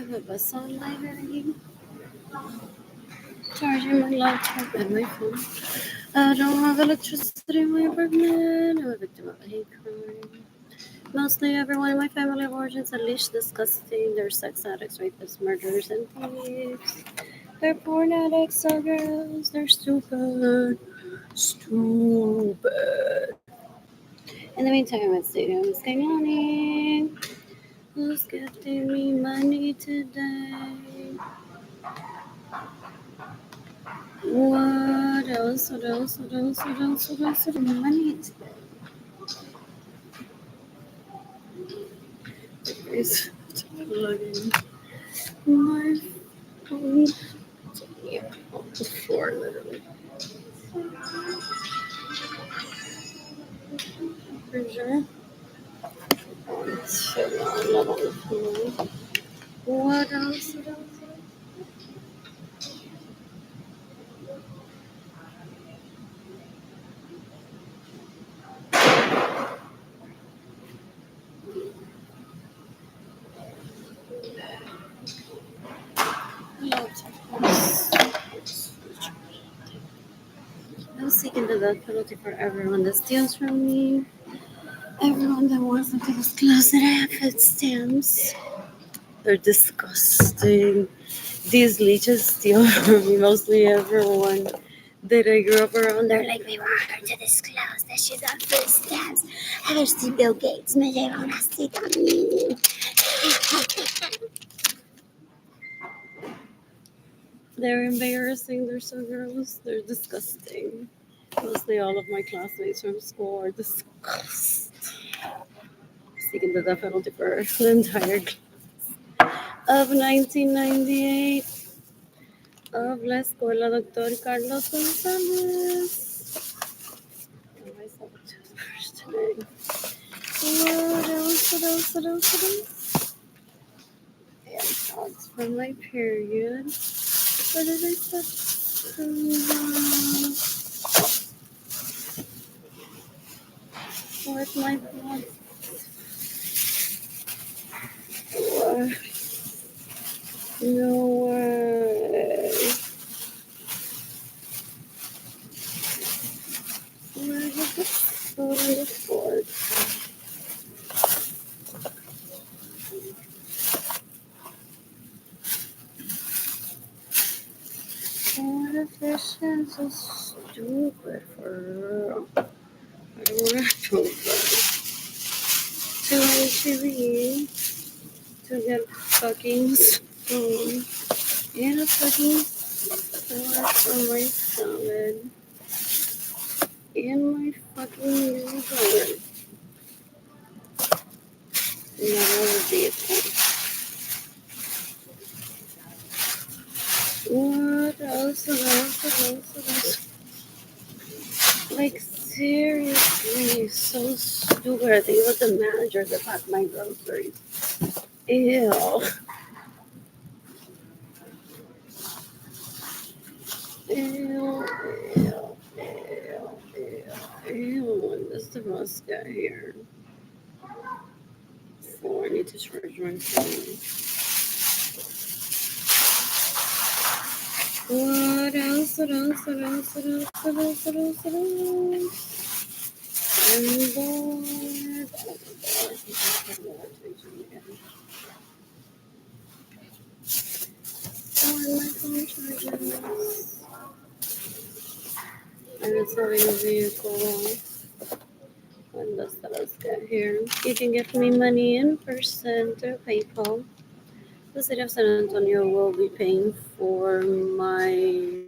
the bus on library. Charging my laptop and my phone. I don't have electricity in my apartment. I'm a victim of a hate crime. Mostly everyone in my family of origins are least disgusting. They're sex addicts, rapists, murderers, and thieves. They're porn addicts, so girls. They're stupid. Stupid. In the meantime, at Stadium Scanlani, who's gifting me money today? What else? What else? What else? What else? What else? What money today? Is plugging my phone. Yeah, on the floor, literally. For sure. So not on the floor. What else? What else? I'm seeking the death penalty for everyone that steals from me. Everyone that wants to disclose that I have food stamps. They're disgusting. These leeches steal from me, mostly everyone that I grew up around. They're like, we want her to disclose that she's on food stamps. A ver si Bill Gates me lleva una cita a mí. They're embarrassing. They're so gross. They're disgusting. Mostly all of my classmates from school are disgusting. Seeking the death penalty for the entire class of 1998 of La Escuela Doctor Carlos González. Give myself a toothbrush today. What else? What else? What else? What else? And thoughts from my period. What did I say? Where's my blood? What? No way. Where did it go on the board? What if this is so stupid for real? I don't want to do that. To MTV to get fucking spoon and a fucking fork for my salad and my fucking yogurt. Another vehicle. What else? What else? What else? What else? Like seriously, so stupid. I think it was the manager that packed my groceries. Ew. Ew. Ew. Ew. Ew. Ew. When does the bus get here? Oh, I need to charge my phone. What else? What else? What else? What else? What else? What else? What else? I'm bored. Oh my gosh. Oh, my phone charges. And it's having a vehicle. When does the bus get here? You can give me money in person through PayPal. The city of San Antonio will be paying for my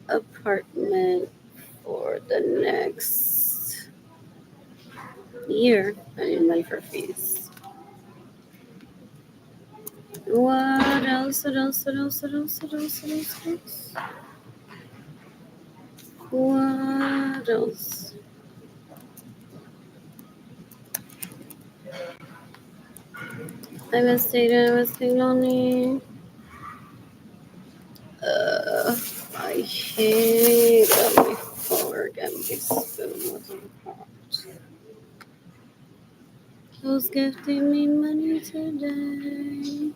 apartment for the next year. I need money for fees. What else? What else? What else? What else? What else? What else? What else? What else? I missed data. I was being lonely. I hate that my fork and my spoon wasn't hot. Who's gifting me money today?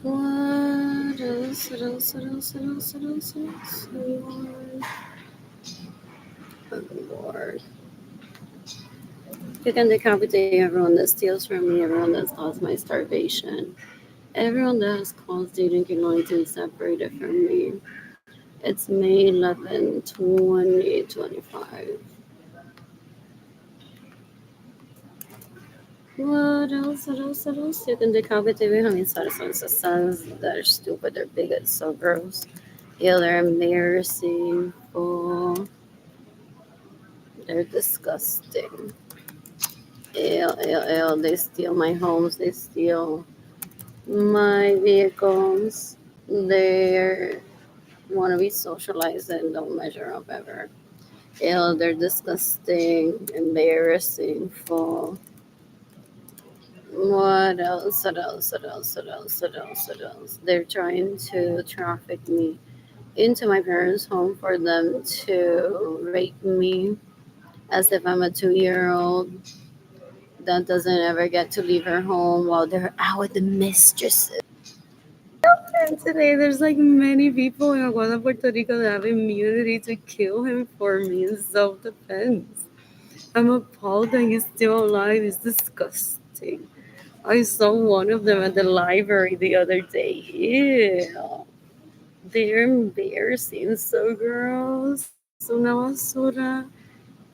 What else? What else? What else? What else? What else? What else? Lord. Oh, Lord. You can decapitate everyone that steals from me, everyone that's caused my starvation, everyone that has caused dating Killing to be separated from me. It's May 11, 2025. What else? What else? What else? You can decapitate me. How many sons? They're stupid. They're bigots. So gross. Yeah, they're embarrassing. Oh, they're disgusting. Ew, ew, ew. They steal my homes. They steal my vehicles. They want to be socialized and don't measure up ever. Ew, they're disgusting, embarrassing, full. What else? What else? What else? What else? What else? What else? They're trying to traffic me into my parents' home for them to rape me as if I'm a 2 year old that doesn't ever get to leave her home while they're out with the mistresses. And today, there's like many people in Aguada, Puerto Rico that have immunity to kill him for me in self defense. I'm appalled that he's still alive. It's disgusting. I saw one of them at the library the other day. Ew. They're embarrassing. So gross. Una basura.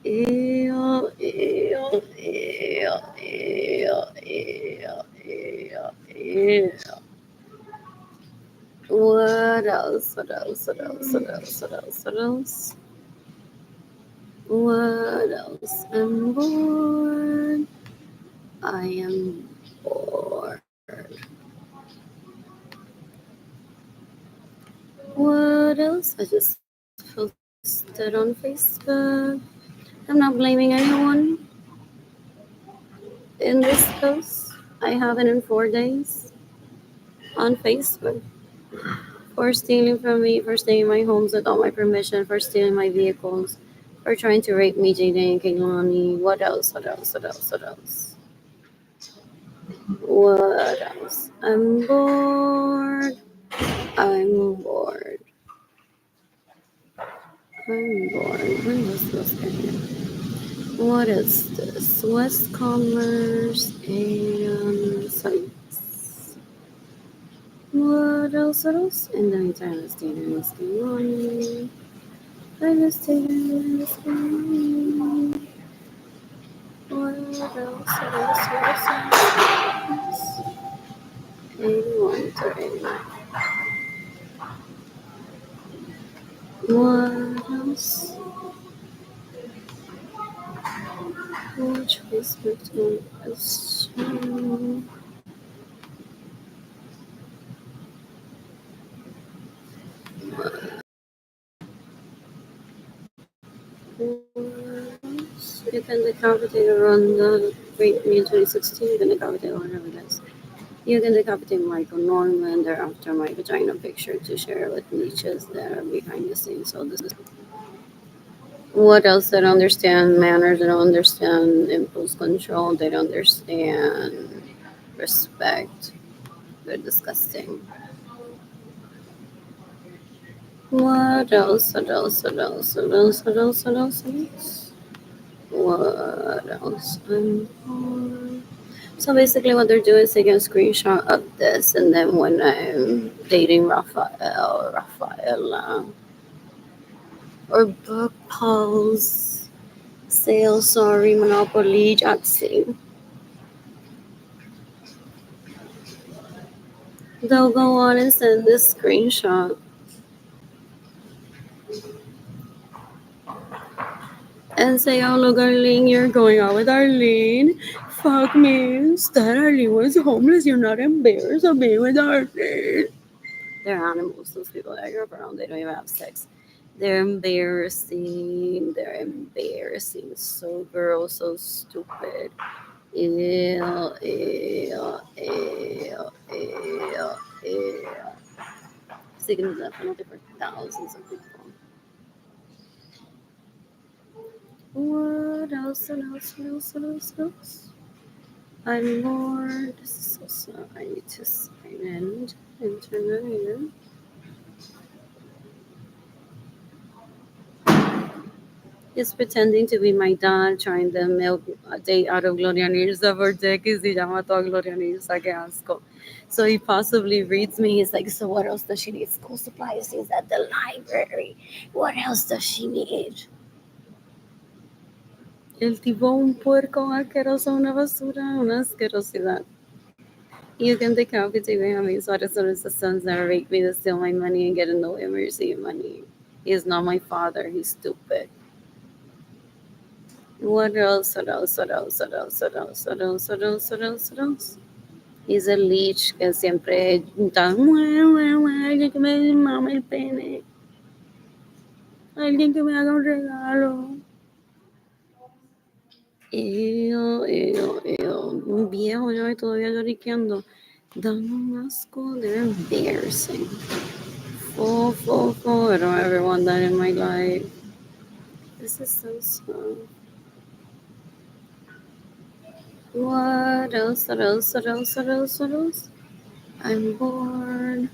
Ew, ew, ew, ew, ew, ew, ew. What else? What else? What else? What else? What else? What else? What else? I'm bored. I am bored. What else? I just posted on Facebook. I'm not blaming anyone in this post. I have it in 4 days on Facebook for stealing from me, for staying in my homes without my permission, for stealing my vehicles, for trying to rape me, Jaden and Kehlani. What else? What else? What else? What else? What else? I'm bored. I'm bored. I'm bored. When was this game? What is this? West Commerce and sites. What else? What else? And then Dynasty Money. Dynasty. What else? What else? What else? 81 to 89. What else? Watch Facebook on show. You can decapitate around the Great Me in 2016. You can decapitate whatever it is. You can decapitate Michael Norman. They're after my vagina picture to share with niches that are behind the scenes. So this is what else? They don't understand manners. They don't understand impulse control. They don't understand respect. They're disgusting. What else? What else? What else? What else? What else? What else? What else? What else? So basically, what they're doing is taking a screenshot of this, and then when I'm dating Rafaela, or book pause, sale, sorry, Monopoly, Jaxing, they'll go on and send this screenshot and say, "Oh look, Arlene, you're going out with Arlene. Fuck me, instead Arlene was homeless. You're not embarrassed of being with Arlene." They're animals. Those people that I grew up around, they don't even have sex. They're embarrassing. They're embarrassing. So gross, so stupid. Ew, ew, ew, ew, ew. Seeking the death penalty for thousands of people. What else? What else? What else? What else? What else? I'm bored. This is also, I need to sign in. Internet here. He's pretending to be my dad, trying to milk a date out of Gloria Nirza for decades. Y llama a Gloria Nirza, que asco. So he possibly reads me. He's like, so what else does she need? School supplies. He's at the library. What else does she need? El tipo un puerco asqueroso, una basura, una asquerosidad. You can decapitate me. I mean, so as soon as the sons never make me to steal my money and get in the way of me receiving money. He is not my father. He's stupid. What else? What else? What else? What else? What else? What else? What else? What else? What else? He's a leech que siempre está, alguien que me mame el pene, alguien que me haga un regalo. Un viejo yo todavía lloriqueando. Dame un asco, they're embarrassing. I don't ever want that in my life. This is so slow. What else? What else? What else? What else? What else? I'm bored.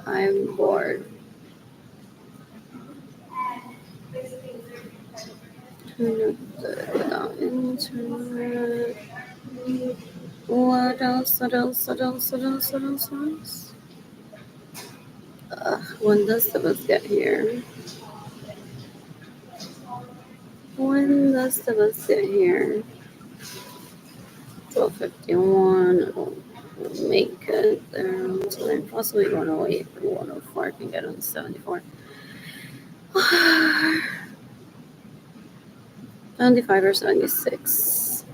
I'm bored. Without internet. What else? What else? What else? What else? What else? What else? When does the bus get here? When does the bus get here? 12:51. I don't make it there until I'm possibly 108 or 104. I can get on 74. 75 or 76.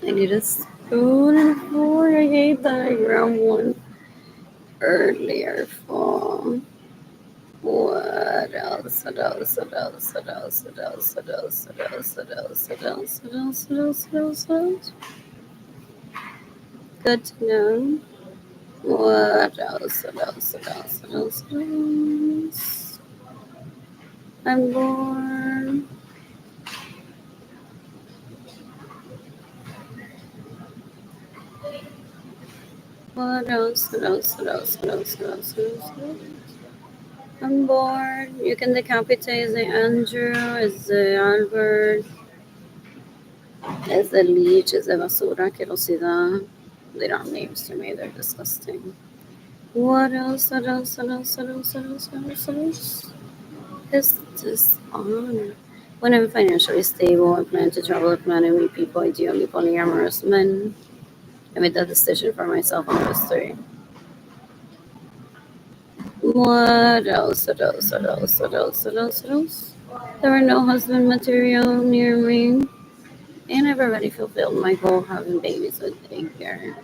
I need a spoon for. I hate that I grabbed one earlier for. What else? What else? What else? What else? What else? What else? What else? What else? What else? What else? What else? What else? What else? Good to know. What else? What else? What else? What else? What else? I'm bored. What else? What else? What else? What else? What else? What else? What else? I'm bored. You can decapitate the Andrew, is the Albert, is the leech, is the basura, asquerosidad. They don't have names to me, they're disgusting. What else? What else? What else? What else? What else? What else? What else? Is this on? When I'm financially stable, I plan to travel, I plan to meet people, ideally polyamorous men. I made that decision for myself on those three. What else? What else? What else? What else? What else? What else? There were no husband material near me. And I've already fulfilled my goal of having babies with Edgar.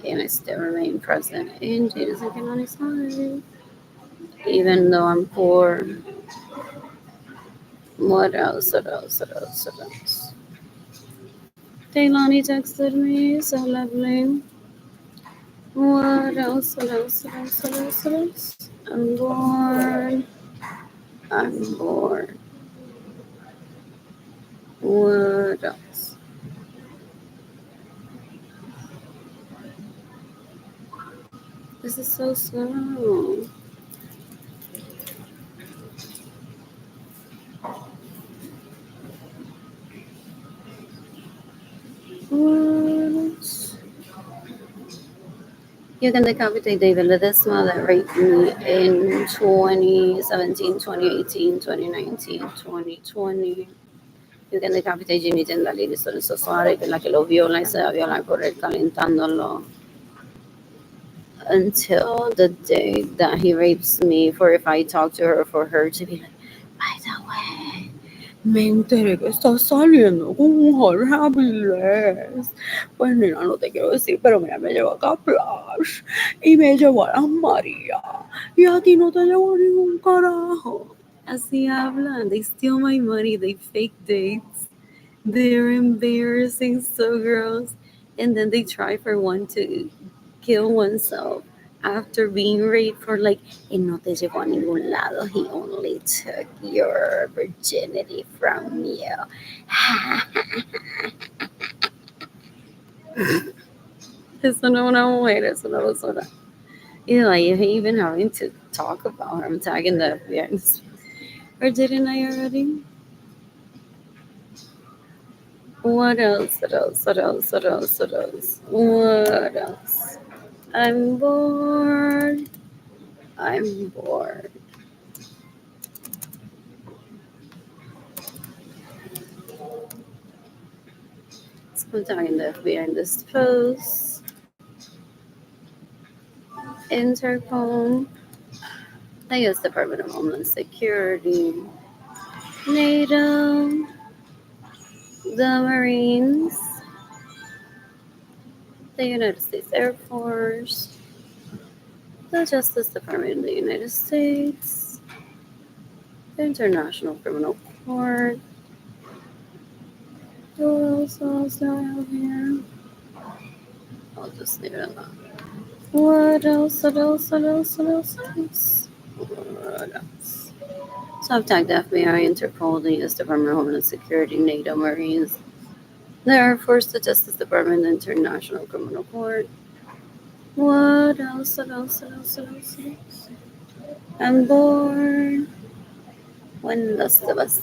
And I still remain present in Jada's economic side. Even though I'm poor. What else? What else? What else? What else? Taylani texted me, so lovely. What else? What else? What else? What else? What else? I'm bored. I'm bored. What else? This is so slow. What? You can decapitate David Ledesma that raped me in 2017, 2018, 2019, 2020. You can decapitate Jimmy Tendalí y Lorenzo Suárez, que es la que lo viola y se va a violar por él calentándolo. Until the day that he rapes me, for if I talk to her, for her to be like, by the way, me enteré que estás saliendo con un Jorge Avilés. Pues mira, no te quiero decir, pero mira, me llevó a Caplash y me llevó a las María. Y a ti no te llevó ningún carajo. Así hablan. They steal my money. They fake dates. They're embarrassing so girls. And then they try for one to kill oneself after being raped for like, y no te llevó a ningún lado, he only took your virginity from you. Eso no es una mujer, es una basura. You know, like, even having to talk about her, I'm tagging the FBI. Or didn't I already? What else? What else? What else? What else? What else? What else? I'm bored. I'm bored. Let's go down the FBI in this post. Interpol, the U.S. Department of Homeland Security, NATO, the Marines, the United States Air Force, the Justice Department in the United States, the International Criminal Court. Who else do I have here? I'll just leave it alone. What else? What else? What else? What else? What else? What else? So I've tagged FBI, Interpol, the U.S. Department of Homeland Security, NATO, Marines, the Air Force, the Justice Department, the International Criminal Court. What else? What else? What else? What else? What else? I'm bored. When does the bus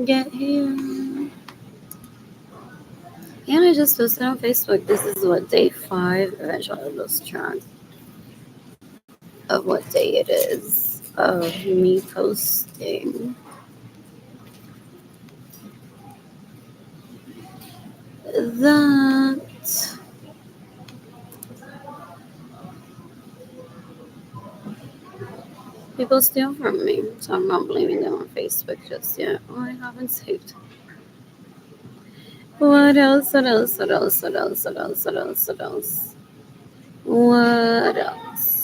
get here? And I just posted on Facebook. This is what, day 5. Eventually I'll lose track of what day it is of me posting that people steal from me. So I'm not blaming them on Facebook just yet. Oh, I haven't saved. What else? What else? What else? What else? What else? What else? What else? What else?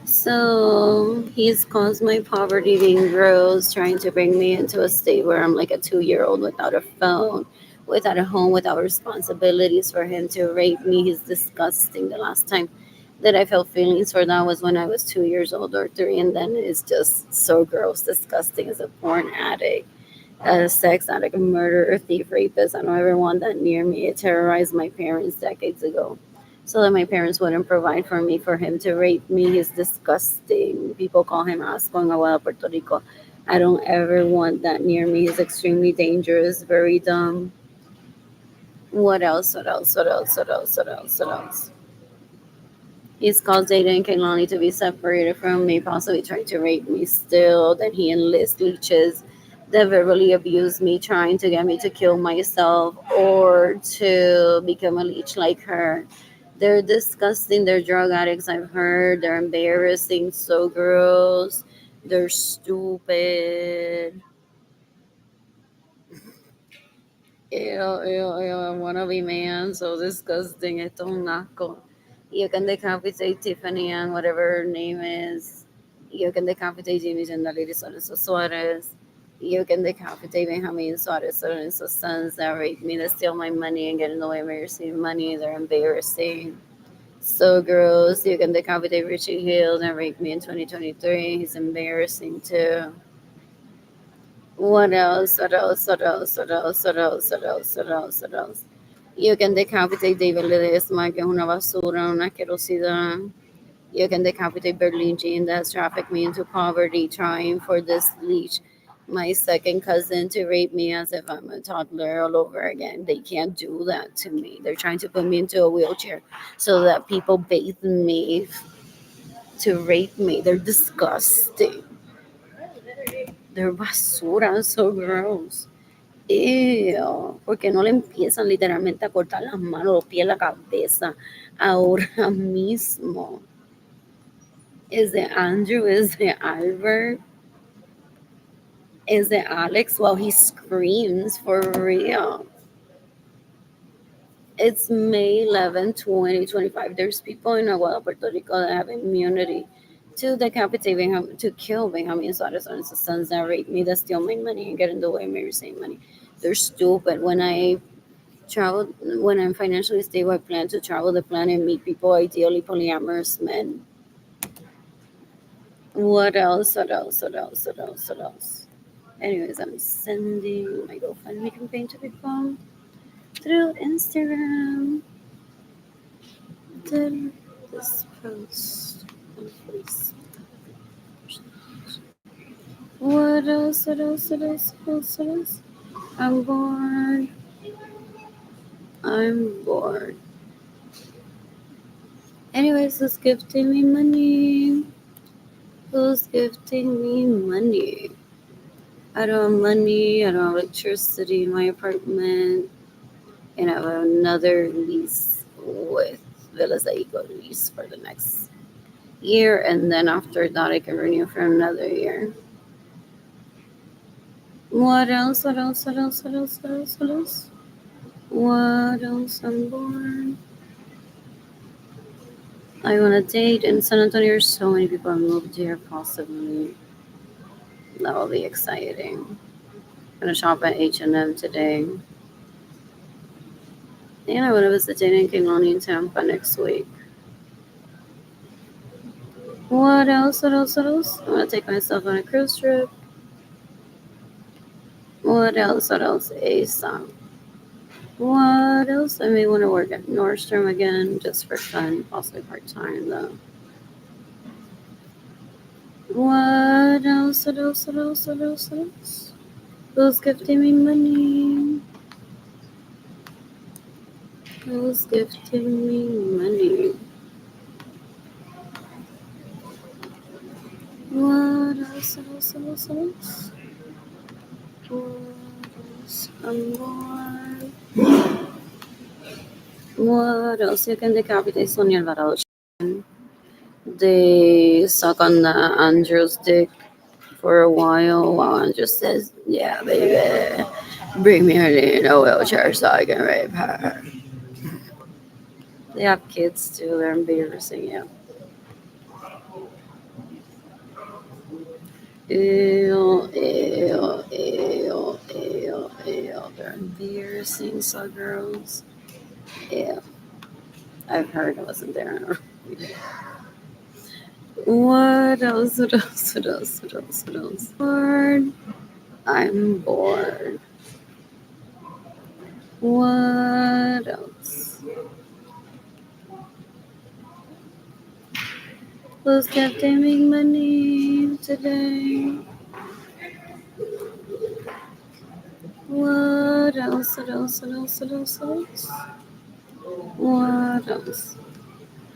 So he's caused my poverty being gross, trying to bring me into a state where I'm like a 2-year-old without a phone, without a home, without responsibilities for him to rape me. He's disgusting. The last time that I felt feelings for that was when I was 2 years old or 3, and then it's just so gross, disgusting. As a porn addict, a sex addict, a murderer, a thief, rapist. I don't ever want that near me. It terrorized my parents decades ago. So that my parents wouldn't provide for me, for him to rape me. He's disgusting. People call him Asco en Aguada, Puerto Rico. I don't ever want that near me. He's extremely dangerous, very dumb. What else? What else? What else? What else? What else? What else? He's caused Data and Kaylani to be separated from me, possibly trying to rape me still. Then he enlists leeches that verbally abuse me, trying to get me to kill myself or to become a leech like her. They're disgusting. They're drug addicts, I've heard. They're embarrassing, so gross. They're stupid. Ew, ew, ew. I want to be man. So disgusting. Esto es un asco. You can decapitate Tiffany and whatever her name is. You can decapitate Jimmy Jandaliri Sorenso Suarez. You can decapitate Benjamin Suarez Sorenso sons that rape me, that steal my money and get in the way of me receiving money. They're embarrassing. So gross. You can decapitate Richie Hill that raped me in 2023. He's embarrassing too. What else? What else? What else? What else? What else? What else? What else? What else? You can decapitate David Ledesma, que es una basura, una asquerosidad. You can decapitate Berlin Jean that has trafficked me into poverty, trying for this leech, my second cousin, to rape me as if I'm a toddler all over again. They can't do that to me. They're trying to put me into a wheelchair so that people bathe me to rape me. They're disgusting. They're basura, so gross. Ew, porque no le empiezan literalmente a cortar las manos, los pies, la cabeza ahora mismo? Is it Andrew? Is it Albert? Is it Alex? Well, he screams for real. It's May 11, 2025. There's people in Aguada, Puerto Rico that have immunity to decapitate Benjamin, to kill Benjamin Suarez and his sons that rape me, that steal my money and get in the way of me receiving money. They're stupid. When I Travel when I'm financially stable. I plan to travel the planet and meet people, ideally polyamorous men. What else? What else? What else? What else? What else? Anyways, I'm sending my GoFundMe campaign to people through Instagram. Then this post on Facebook. What else? What else? What else? What else? What else? I'm bored. I'm bored. Anyways, who's gifting me money? Who's gifting me money? I don't have money. I don't have electricity in my apartment. And I have another lease with Villas Eco lease for the next year. And then after that, I can renew for another year. What else? What else? What else? What else? What else? What else? What else? I'm bored. I want to date in San Antonio. There's so many people have moved here, possibly. That will be exciting. I'm gonna shop at H&M today. And I want to visit Dana and King Lonnie in Tampa next week. What else? What else? What else? I want to take myself on a cruise trip. What else? What else? ASAP. What else? I may want to work at Nordstrom again just for fun, possibly part time though. What else? What else? What else? What else? What else? Who's gifting me money? Who's gifting me money? What else? What else? What else? What else? What else? I'm bored. What else? You can decapitate Sonia Alvarado. They suck on the Andrew's dick for a while Andrew says, "Yeah, baby, bring me her in a wheelchair so I can rape her." They have kids too. They're embarrassing. Yeah. Ew, ew, ew, ew, ew. They're embarrassing. So girls. Yeah. I've heard. I wasn't there. What else? What else? What else? What else? What else? Bored. I'm bored. What else? Who's gifting money today? What else? What else? What else? What else? What else? What else?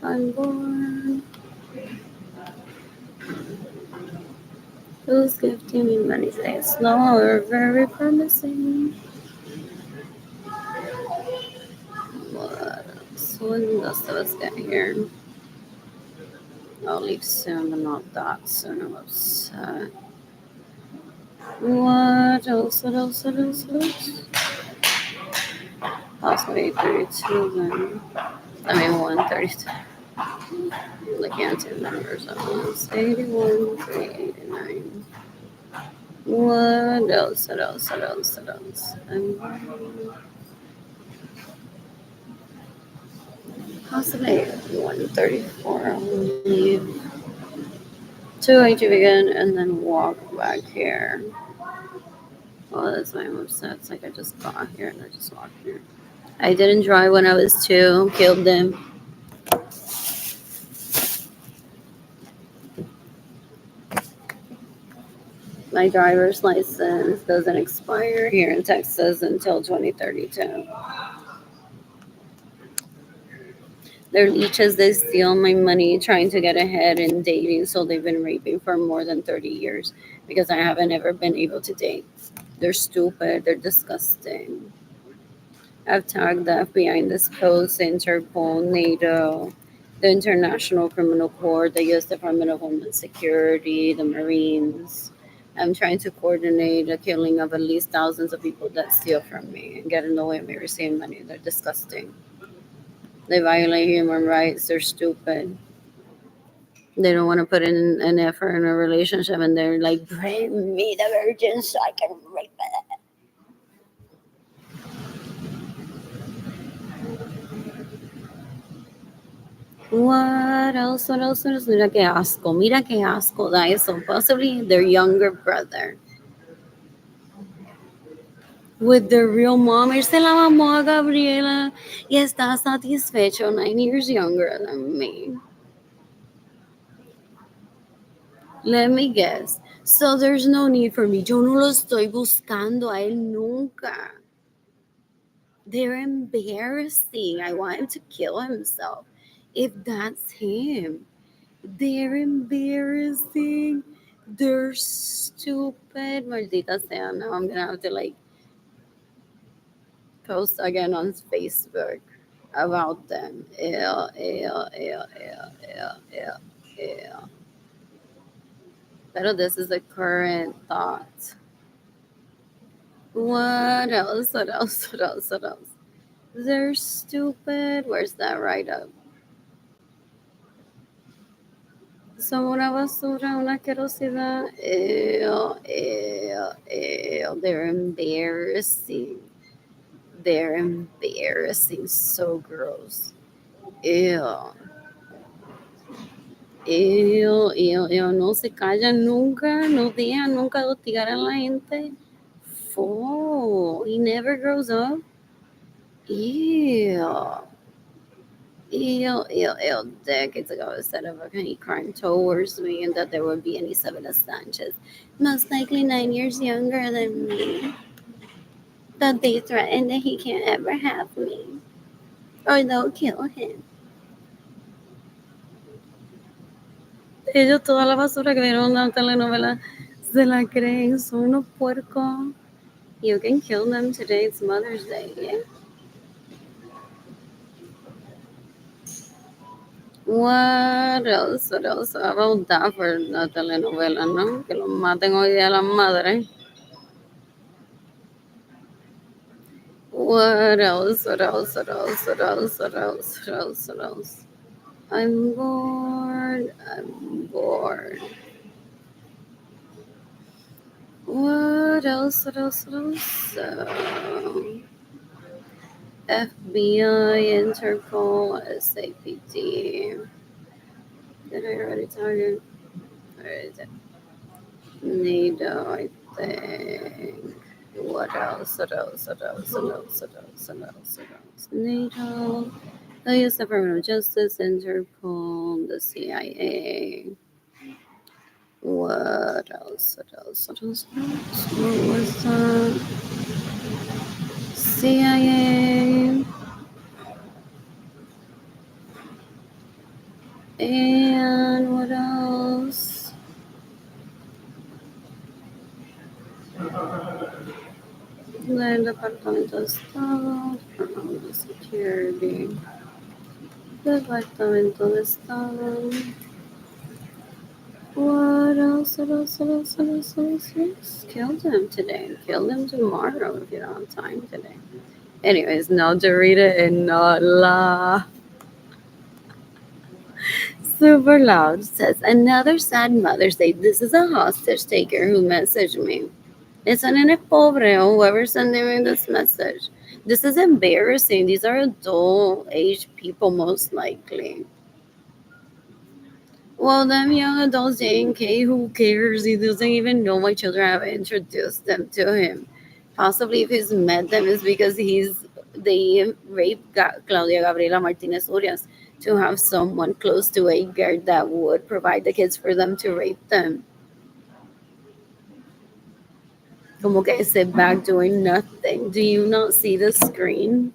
I'm bored. Who's gifting me money today? Slow or very promising. What else? When does us get here? I'll leave soon, but not that soon. I'm upset. What else? What else? What else? What else? Possibly 32 then. I mean 132. Looking at two numbers at once. 81, 389. What else? What else? What else? What else? Possibly 134. I'll leave to HV again and then walk back here. Oh, that's why I'm upset. It's like I just got here and I just walked here. I didn't drive when I was 2. Killed them. My driver's license doesn't expire here in Texas until 2032. They're leeches. They steal my money trying to get ahead in dating. So they've been raping for more than 30 years because I haven't ever been able to date. They're stupid. They're disgusting. I've tagged the FBI in this post, Interpol, NATO, the International Criminal Court, the U.S. Department of Homeland Security, the Marines. I'm trying to coordinate the killing of at least thousands of people that steal from me and get in the way of me receiving money. They're disgusting. They violate human rights. They're stupid. They don't want to put in an effort in a relationship and they're like, bring me the virgin so I can rape it. What else? What else? What else? Mira qué asco. Mira qué asco da eso. Possibly their younger brother. With their real mom. Él se la mamó a Gabriela y está satisfecho. 9 years younger than me. Let me guess. So there's no need for me. Yo no lo estoy buscando a él nunca. They're embarrassing. I want him to kill himself. If that's him. They're embarrassing. They're stupid. Maldita sea. Now I'm gonna have to like post again on Facebook about them. Ew, ew, ew, ew, ew, ew, ew. Pero this is a current thought. What else? What else? What else? What else? They're stupid. Where's that write up? Son una basura, una asquerosidad. Ew, ew, ew. They're embarrassing. They're embarrassing. So gross. Ew. Ew, ew, ew. No se callan nunca. No dejan nunca de hostigar a la gente. Fool. He never grows up. Ew. Ew, ew, ew. Decades ago, I said of a hate crime towards me and that there would be any Isabella Sanchez. Most likely 9 years younger than me. That they threaten that he can't ever have me. Or they'll kill him. Ellos, toda la basura que vieron en la telenovela, se la creen. Son unos puercos. You can kill them today. It's Mother's Day, yeah? What else? What else? How about that for la telenovela, no? Que los maten hoy día a las madres. What else? What else? What else? What else? What else? What else? What else? I'm bored. I'm bored. What else? What else? What else? FBI, Interpol, SAPD. Did I already tell you? Already did. NATO, I think. What else? What else? What else? What else? What else? What else? What else? NATO. The U.S. Department of Justice, Interpol, the CIA. What else? What else? What else? What was that? CIA. And what else? El Departamento de Estado, Departamento de Security, Departamento de Estado. What else? What else? What else? What else? What else? What else? Kill them today. Kill them tomorrow if you don't have time today. Anyways, no Dorita and not La. Super loud says another sad Mother's Day. This is a hostage taker who messaged me. It's an nene pobre or whoever sending me this message. This is embarrassing. These are adult age people most likely. Well, them young adults, J&K, who cares? He doesn't even know my children have introduced them to him. Possibly if he's met them is because they raped Claudia Gabriela Martinez Urias to have someone close to a girl that would provide the kids for them to rape them. Como que sit back doing nothing. Do you not see the screen?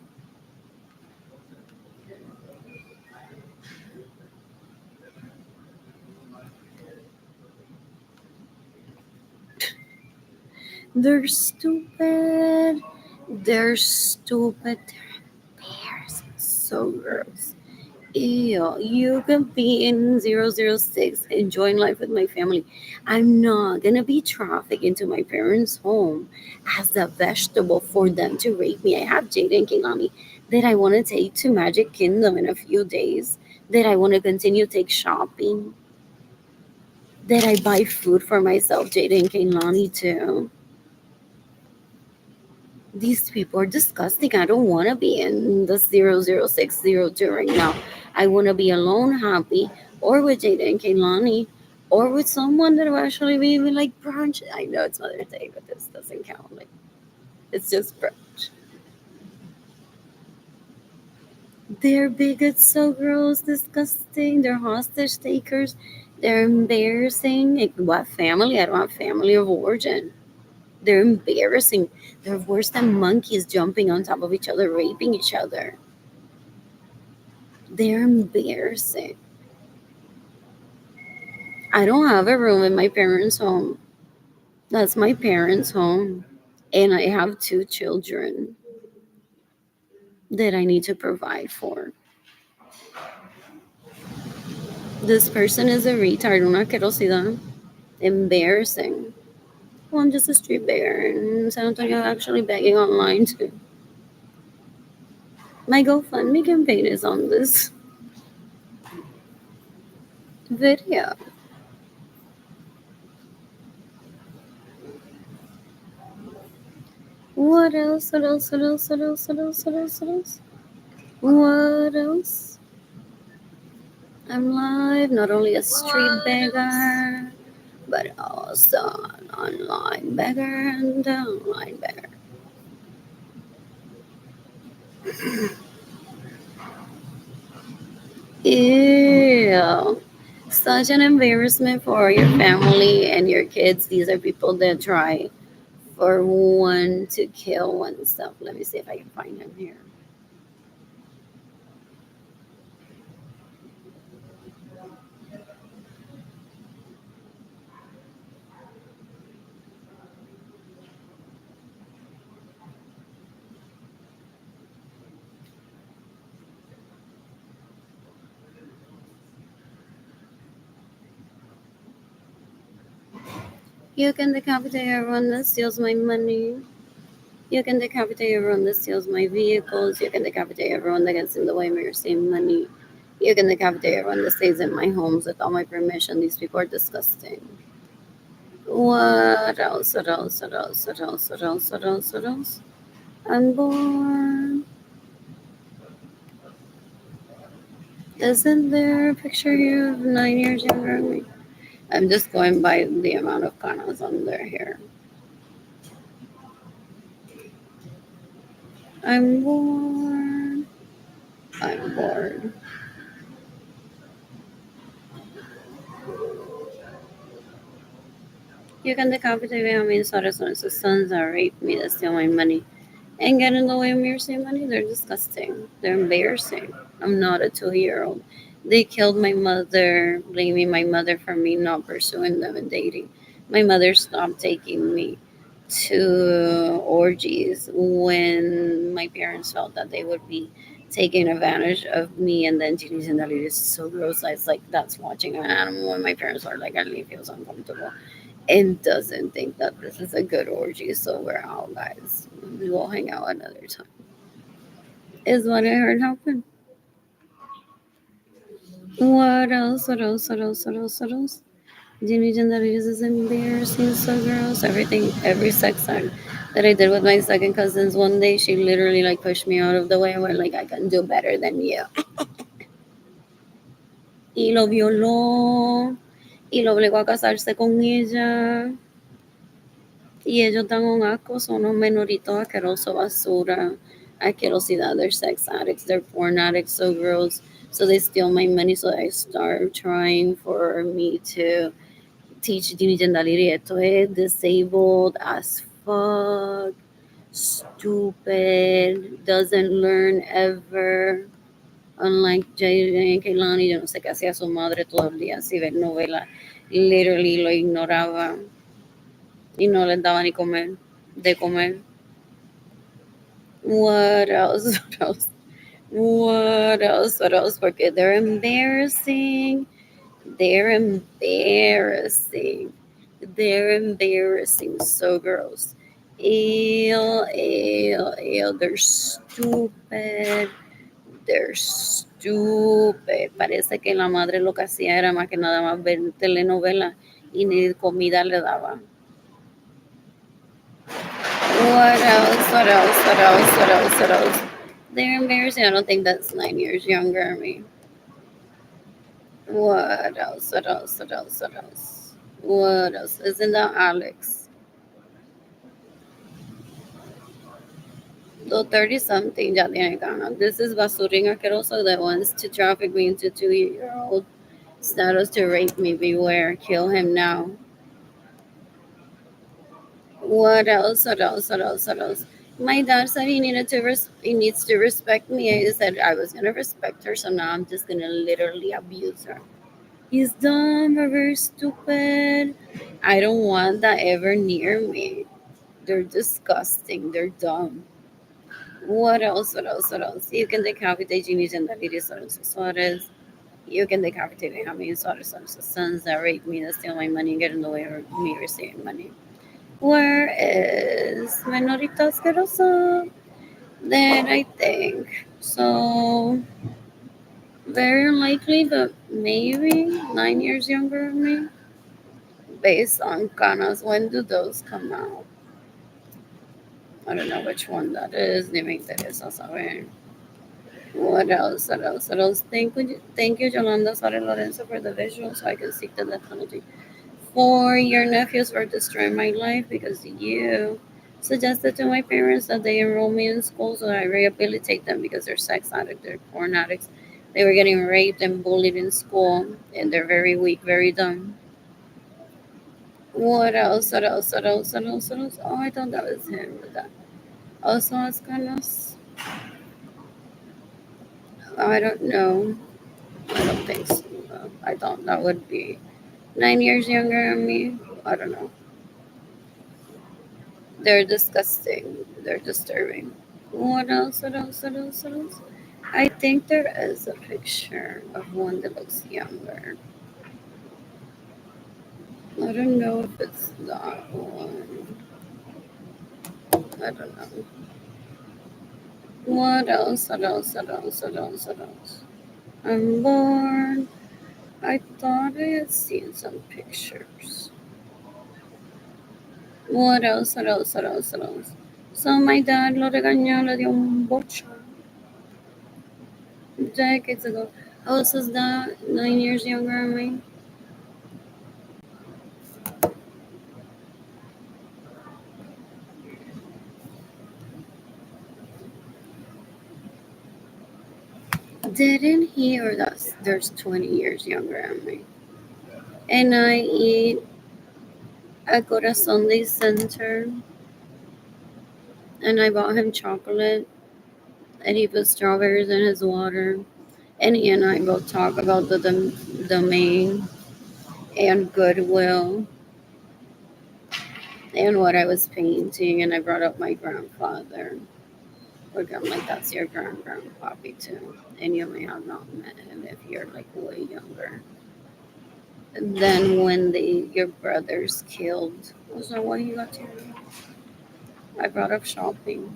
They're stupid. They're stupid. They're embarrassing. So gross. Ew, you can be in 006 enjoying life with my family. I'm not gonna be trafficked into my parents' home as a vegetable for them to rape me. I have Jada and Kehlani that I want to take to Magic Kingdom in a few days, that I want to continue take shopping, that I buy food for myself, Jada and Kehlani too. These people are disgusting. I don't want to be in the 0060 right now. I want to be alone happy, or with Jada and Kaylani, or with someone that will actually be even like brunch. I know it's Mother's Day, but this doesn't count. Like, it's just brunch. They're bigots, so gross, disgusting. They're hostage takers. They're embarrassing. Like, what family? I don't have family of origin. They're embarrassing. They're worse than monkeys jumping on top of each other, raping each other. They're embarrassing. I don't have a room in my parents' home. That's my parents' home. And I have two children that I need to provide for. This person is a retard, una asquerosidad. Embarrassing. Well, I'm just a street beggar in San Antonio, actually begging online too. My GoFundMe campaign is on this video. What else? What else? What else? What else? What else? What else? What else? What else? I'm live, not only a street beggar, but also an online beggar and an online beggar. Ew. Such an embarrassment for your family and your kids. These are people that try for one to kill oneself. Let me see if I can find him here. You can decapitate everyone that steals my money. You can decapitate everyone that steals my vehicles. You can decapitate everyone that gets in the way of your same money. You can decapitate everyone that stays in my homes without my permission. These people are disgusting. What else? What else? What else? What else? What else? What else? What else? I'm born. Isn't there a picture here of 9 years younger than me? I'm just going by the amount of canas on their hair. I'm bored. I'm bored. You can decapitate me. I mean, Sarason's sons that rape me, that steal my money, and get in the way of me receiving money. They're disgusting. They're embarrassing. I'm not a 2-year-old. They killed my mother, blaming my mother for me not pursuing them and dating. My mother stopped taking me to orgies when my parents felt that they would be taking advantage of me, and then Genies and Dalí is so gross. It's like that's watching an animal when my parents are like, I really feels uncomfortable and doesn't think that this is a good orgy, so we're out, guys. We will hang out another time. Is what I heard happen. What else? What else? What else? What else? What else? Jimmy Gendarius is embarrassing, so gross. Everything, every sex act that I did with my second cousins one day, she literally like pushed me out of the way and went like, I can do better than you. Y lo violó, y lo obligó a casarse con ella. Y ellos dan un asco, son unos menoritos asquerosos, basura, asquerosidad. They're sex addicts, they're porn addicts, so gross. So they steal my money, so I start trying for me to teach Dini Jandaliri. Esto es disabled as fuck, stupid, doesn't learn ever. Unlike Jay and Kehlani, yo no sé qué hacía su madre todo el día, si ver novela, literally lo ignoraba y no les daba ni comer, de comer. What else? What else? What else? What else? Porque they're embarrassing. They're embarrassing. They're embarrassing. So gross. Ew, ew, ew. They're stupid. They're stupid. Parece que la madre lo que hacía era más que nada más ver telenovela y ni comida le daba. What else? What else? What else? What else? What else? They're embarrassing. I don't think that's 9 years younger than me. What else? What else? What else? What else? What else? Isn't that Alex? Though 30 something, ya tiene ganas. This is Basuring Asqueroso that wants to traffic me into 2-year old status to rape me. Beware. Kill him now. What else? What else? What else? What else? My dad said he needs to respect me. He said I was gonna respect her, so now I'm just gonna literally abuse her. He's dumb or very stupid. I don't want that ever near me. They're disgusting. They're dumb. What else? What else? What else? You can decapitate genies and David Suarez. You can decapitate Jaime Suarez sons that rape me, that steal my money, and get in the way of me receiving money. Where is Menorita Asquerosa? Then I think so. Very unlikely, but maybe 9 years younger than me. Based on canas, when do those come out? I don't know which one that is. Ni me interesa saber. What else? What else? What else? Thank you, Yolanda Suarez Lorenzo, for the visual so I can seek the death penalty. For your nephews for destroying my life because you suggested to my parents that they enroll me in school so I rehabilitate them because they're sex addicts, they're porn addicts. They were getting raped and bullied in school and they're very weak, very dumb. What else? What else? What else? What else? What else? Oh, I thought that was him. But that also has canas. I don't know. I don't think so. I thought that would be 9 years younger than me. I don't know. They're disgusting. They're disturbing. What else? What else? What else? What else? I think there is a picture of one that looks younger. I don't know if it's that one. I don't know. What else? What else? What else? What else? What else? I'm bored. I thought I had seen some pictures. What else? What else? What else? What else? So my dad lo regañó, le dio un bocho decades ago. How else is that? 9 years younger than me. Didn't he or that's there's 20 years younger than me. And I eat at Corazon de Center and I bought him chocolate and he put strawberries in his water. And he and I both talk about the domain and goodwill and what I was painting. And I brought up my grandfather. Look, I'm like, that's your grandpappy too. And you may have not met him if you're like way younger. And then when your brothers killed, was that why you got to? I brought up shopping.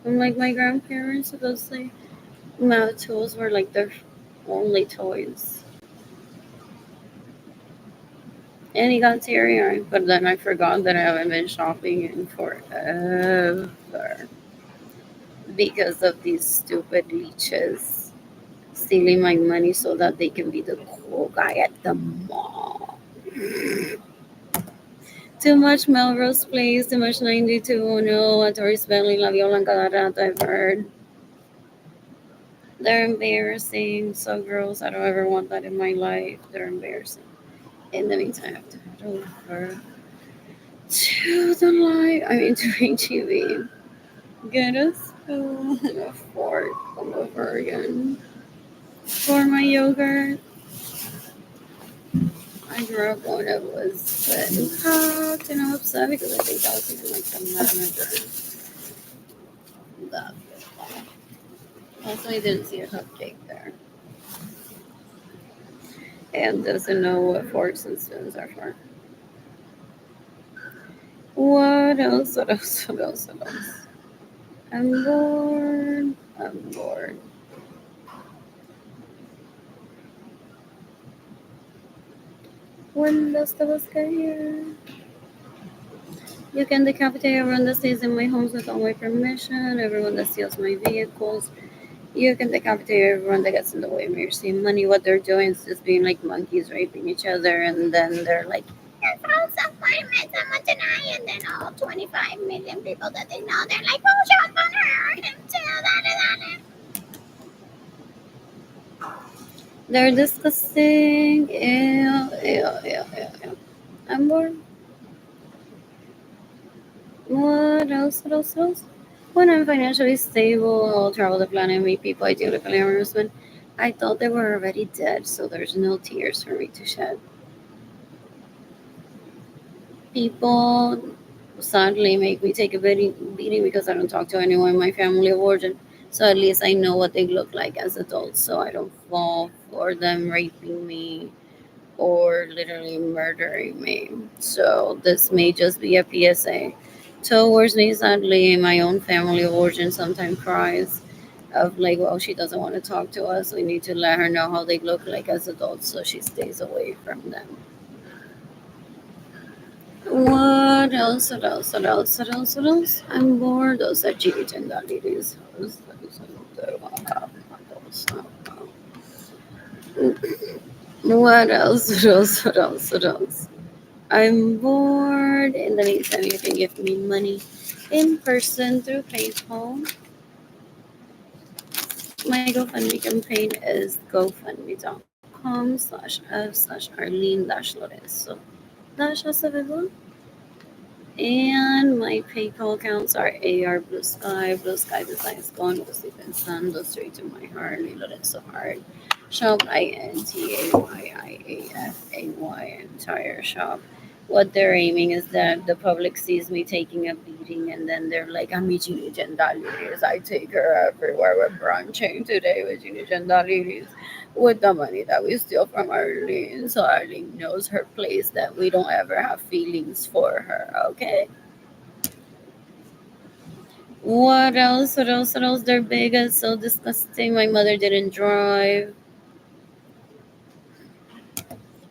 I'm like, my grandparents, those like math tools were like their only toys. And he got teary eyed, but then I forgot that I haven't been shopping in forever because of these stupid leeches stealing my money so that they can be the cool guy at the mall. Too much Melrose Place, too much 9210, a tourist Bentley, La Viola, and cada rato, I've heard. They're embarrassing. So gross. I don't ever want that in my life. They're embarrassing. In the meantime, I have to head over to the live. I mean, to HEB. Get a spoon and a fork all over again. For my yogurt, I grew up when it was getting hot and I'm upset because I think I was even like the manager. That. Also, I didn't see a cupcake there. And doesn't know what forks and spoons are for. What else? What else? What else? What else? I'm bored. I'm bored. When does the bus get here? You can decapitate everyone that stays in my homes without my permission, everyone that steals my vehicles, You can decapitate everyone that gets in the way of your same money. What they're doing is just being like monkeys, raping each other, and then they're like, "You're so self-harm, someone tonight," and then all 25 million people that they know, they're like, "Oh, shot on her," and that. They're disgusting. Ew, ew, ew, ew, ew. I'm bored. What else? What else? What else? When I'm financially stable, I'll travel the planet and meet people I deeply understand. I thought they were already dead, so there's no tears for me to shed. People sadly make me take a beating because I don't talk to anyone in my family of origin. So at least I know what they look like as adults, so I don't fall for them raping me or literally murdering me. So this may just be a PSA. Towards me, sadly, my own family of origin sometimes cries of like, well, she doesn't want to talk to us. We need to let her know how they look like as adults so she stays away from them. What else? What else? What else? What else? What else? I'm bored. Those are cheating ladies. What else? What else? What else? What else? I'm bored. In the meantime, you can give me money in person through PayPal. My GoFundMe campaign is gofundme.com/f/Arlene-Lorenzo Acevedo. And my PayPal accounts are AR Blue Sky Designs Gone, Estoy Pensando, Straight to My Heart, Lorenzo Heart, Shop INTAYIAFAY, entire shop. What they're aiming is that the public sees me taking a beating and then they're like, I'm Gini Gendaliris. I take her everywhere. We're brunching today with Gini Gendaliris with the money that we steal from Arlene. So Arlene knows her place, that we don't ever have feelings for her, okay? What else? What else? What else? They're big and so disgusting. My mother didn't drive.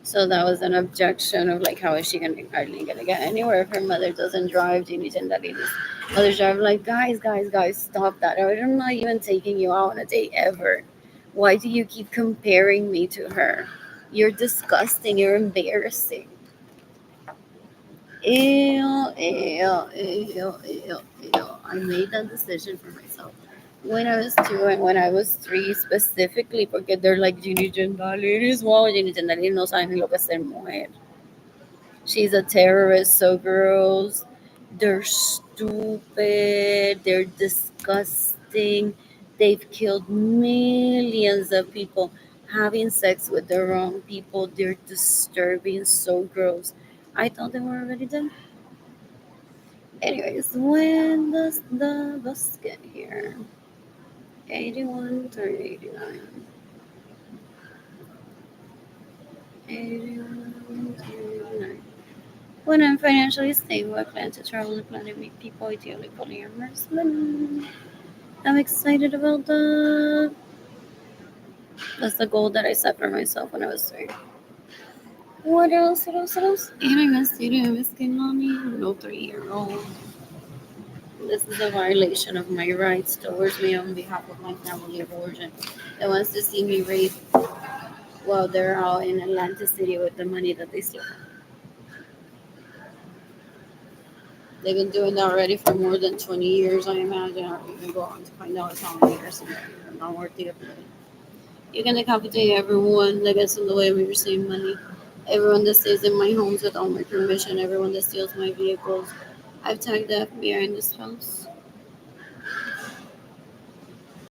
So that was an objection of like, how is she gonna hardly gonna get anywhere if her mother doesn't drive? Genie Tendali's mother's drive. Like, guys, stop that. I'm not even taking you out on a date ever. Why do you keep comparing me to her? You're disgusting. You're embarrassing. Ew, ew, ew, ew, ew. I made that decision for myself when I was 2 and when I was 3 specifically porque they're like Ginny Gendaliris. Wow, Ginny Gendaliris no saben ni lo que es ser mujer. She's a terrorist, so girls, they're stupid, they're disgusting. They've killed millions of people having sex with the wrong people. They're disturbing, so gross. I thought they were already done. Anyways, when does the bus get here? 81 to 89. 81 to 89. When I'm financially stable, I plan to travel the planet, meet people, ideally polyamorous women. I'm excited about that. That's the goal that I set for myself when I was 3. What else? What else? What else? And I missed you. I missed Kinlani. No 3-year-old. This is a violation of my rights towards me on behalf of my family of origin that wants to see me raped while they're out in Atlantic City with the money that they steal. They've been doing that already for more than 20 years, I imagine. I don't even go on to find out how many years. I'm not worthy of living. You can decapitate everyone that gets in the way of me receiving money. Everyone that stays in my homes without my permission. Everyone that steals my vehicles. I've tagged the FBI in this house.